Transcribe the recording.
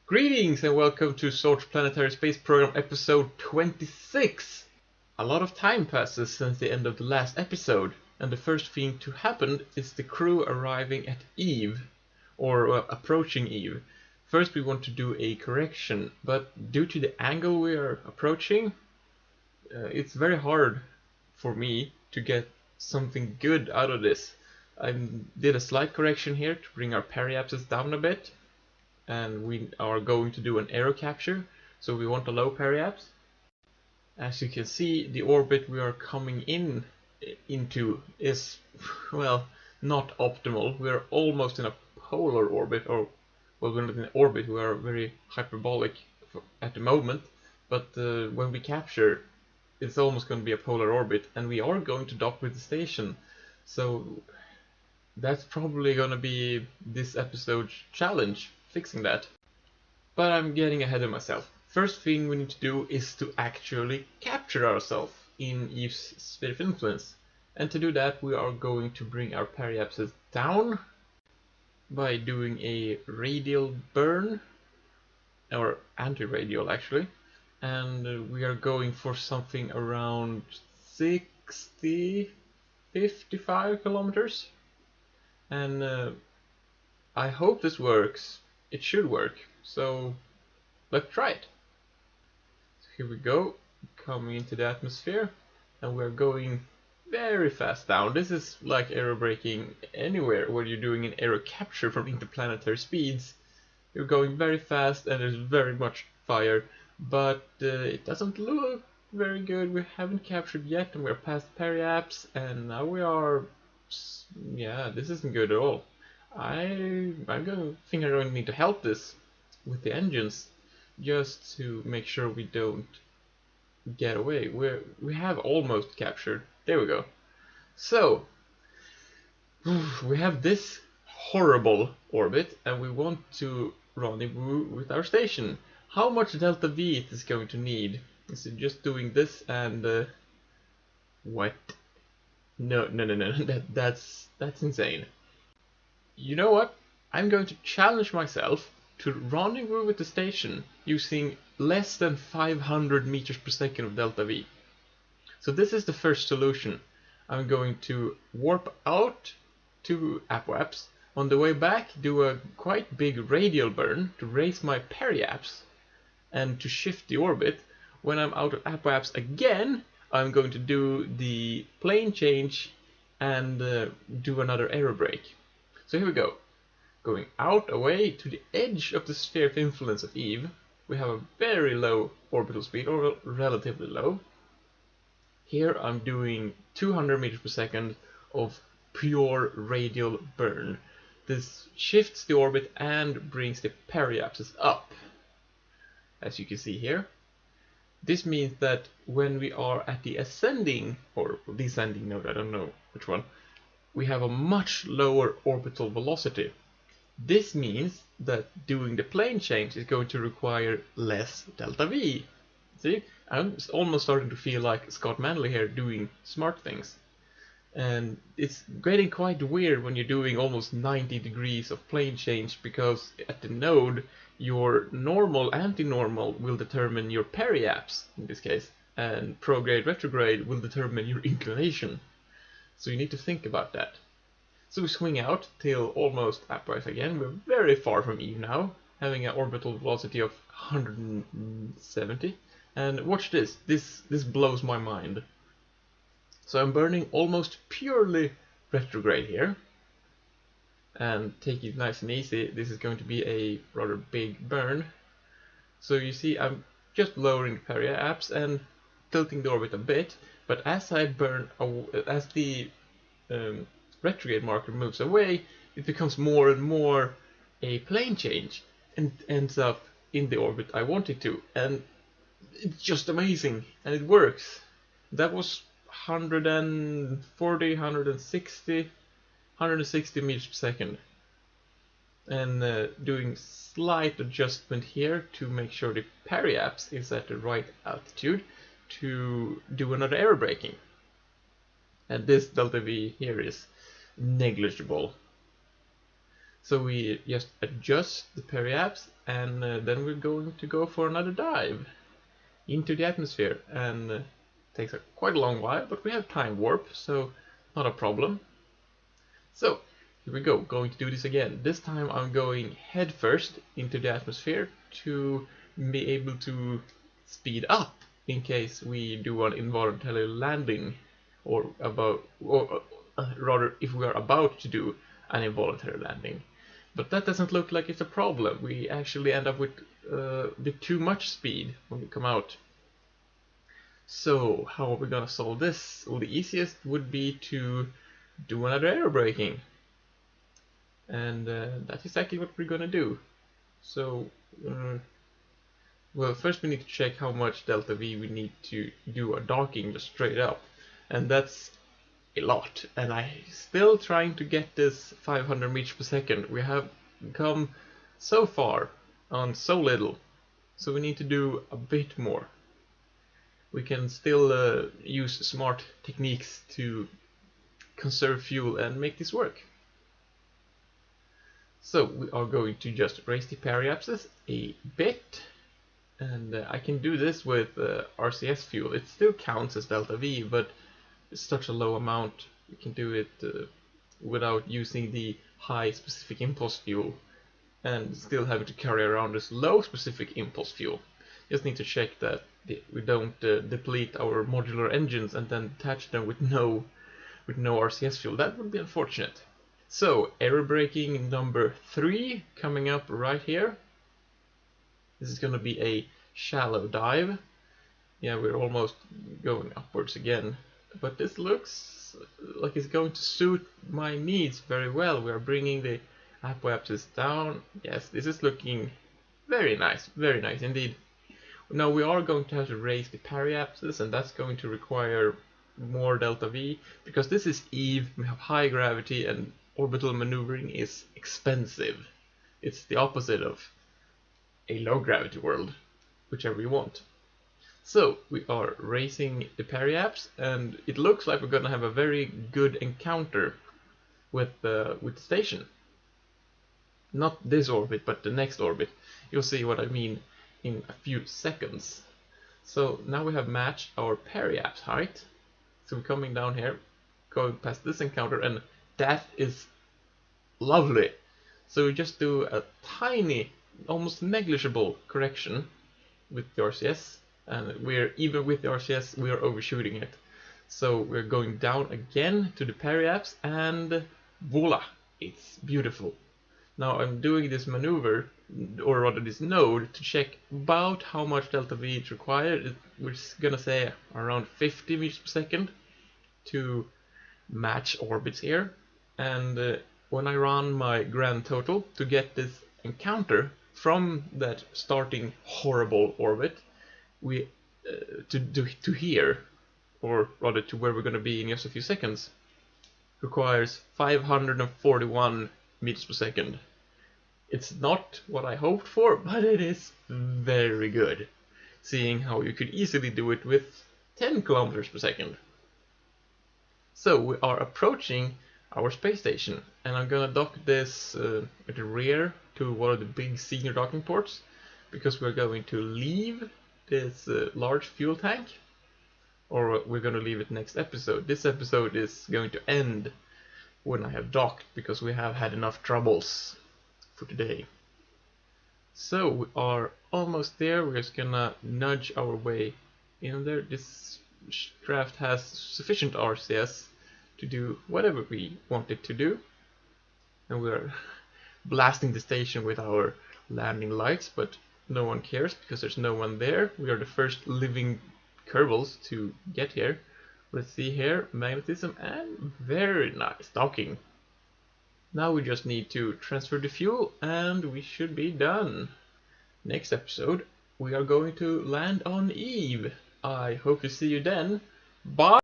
Greetings and welcome to Zord's Planetary Space Program episode 26. A lot of time passes since the end of the last episode, and the first thing to happen is the crew arriving at Eve, or approaching Eve. First we want to do a correction, but due to the angle we are approaching, it's very hard for me to get something good out of this. I did a slight correction here to bring our periapses down a bit, and we are going to do an aero capture, so we want a low periapse. As you can see, the orbit we are coming into is, well, not optimal. We are almost in a polar orbit, or well, we're not in an orbit, we are very hyperbolic at the moment, but when we capture, it's almost going to be a polar orbit, and we are going to dock with the station, so that's probably going to be this episode's challenge, fixing that. But I'm getting ahead of myself. First thing we need to do is to actually capture ourselves in Eve's sphere of influence. And to do that we are going to bring our periapses down by doing a radial burn, or anti-radial actually. And we are going for something around 60, 55 kilometers. And I hope this works. It should work, so let's try it. So here we go, coming into the atmosphere, and we're going very fast down. This is like aerobraking anywhere where you're doing an aero capture from interplanetary speeds. You're going very fast and there's very much fire, but it doesn't look very good. We haven't captured yet, and we're past periapse, and now we are... yeah, this isn't good at all. I'm gonna think I'm going to need to help this with the engines, just to make sure we don't get away. We have almost captured. There we go. So we have this horrible orbit, and we want to rendezvous with our station. How much delta V it is going to need? Is it just doing this and what? No, that's insane. You know what? I'm going to challenge myself to rendezvous with the station using less than 500 meters per second of delta V. So this is the first solution. I'm going to warp out to Apoapse. On the way back, do a quite big radial burn to raise my periapse and to shift the orbit. When I'm out of Apoapse again, I'm going to do the plane change and do another aero brake. So here we go. Going out away to the edge of the sphere of influence of Eve. We have a very low orbital speed, or relatively low. Here I'm doing 200 meters per second of pure radial burn. This shifts the orbit and brings the periapses up, as you can see here. This means that when we are at the ascending or descending node, I don't know which one, we have a much lower orbital velocity. This means that doing the plane change is going to require less delta V. See, I'm almost starting to feel like Scott Manley here doing smart things. And it's getting quite weird when you're doing almost 90 degrees of plane change, because at the node your normal anti-normal will determine your periapse in this case, and prograde retrograde will determine your inclination. So you need to think about that. So we swing out till almost Apoapse again. We're very far from Eve now, having an orbital velocity of 170. And watch this. This blows my mind. So I'm burning almost purely retrograde here. And take it nice and easy. This is going to be a rather big burn. So you see I'm just lowering the periapse and tilting the orbit a bit. But as I burn, as the retrograde marker moves away, it becomes more and more a plane change and ends up in the orbit I want it to. And it's just amazing, and it works. That was 140, 160 meters per second. And doing slight adjustment here to make sure the periapse is at the right altitude to do another aero braking. And this delta V here is negligible. So we just adjust the periapse, and then we're going to go for another dive into the atmosphere, and it takes quite a long while, but we have time warp, so not a problem. So here we go, going to do this again. This time I'm going head first into the atmosphere to be able to speed up in case we do an involuntary landing, or rather if we are about to do an involuntary landing. But that doesn't look like it's a problem. We actually end up with a bit too much speed when we come out. So how are we gonna solve this? Well, the easiest would be to do another air braking. And that's exactly what we're gonna do. So, well, first we need to check how much delta V we need to do a docking just straight up. And that's a lot. And I'm still trying to get this 500 meters per second. We have come so far on so little. So we need to do a bit more. We can still use smart techniques to conserve fuel and make this work. So we are going to just raise the periapses a bit, and I can do this with RCS fuel. It still counts as delta V, but it's such a low amount. We can do it without using the high specific impulse fuel and still having to carry around this low specific impulse fuel. Just need to check that we don't deplete our modular engines and then attach them with no RCS fuel. That would be unfortunate. So, air braking number 3 coming up right here. This is going to be a shallow dive. Yeah, we're almost going upwards again. But this looks like it's going to suit my needs very well. We are bringing the apoapsis down. Yes, this is looking very nice indeed. Now we are going to have to raise the periapsis, and that's going to require more delta V, because this is Eve, we have high gravity, and orbital maneuvering is expensive. It's the opposite of a low gravity world, whichever you want. So we are raising the periapse, and it looks like we're going to have a very good encounter with the station. Not this orbit, but the next orbit. You'll see what I mean in a few seconds. So now we have matched our periapse height. So we're coming down here, going past this encounter, and that is lovely. So we just do a tiny, almost negligible correction with the RCS, and even with the RCS we are overshooting it. So we're going down again to the periapse, and voila, it's beautiful. Now I'm doing this maneuver, or rather this node, to check about how much delta V is required. We're gonna say around 50 meters per second to match orbits here. And when I run my grand total to get this encounter from that starting horrible orbit, we to here, or rather to where we're gonna be in just a few seconds, requires 541 meters per second. It's not what I hoped for, but it is very good, seeing how you could easily do it with 10 kilometers per second. So we are approaching our space station, and I'm gonna dock this at the rear to one of the big senior docking ports, because we're going to leave this large fuel tank, or we're gonna leave it next episode. This episode is going to end when I have docked, because we have had enough troubles for today. So we are almost there. We're just gonna nudge our way in there. This craft has sufficient RCS to do whatever we want it to do, and we're blasting the station with our landing lights, but no one cares because there's no one there. We are the first living Kerbals to get here. Let's see here, magnetism, and very nice docking. Now we just need to transfer the fuel, and we should be done. Next episode, we are going to land on Eve. I hope to see you then. Bye!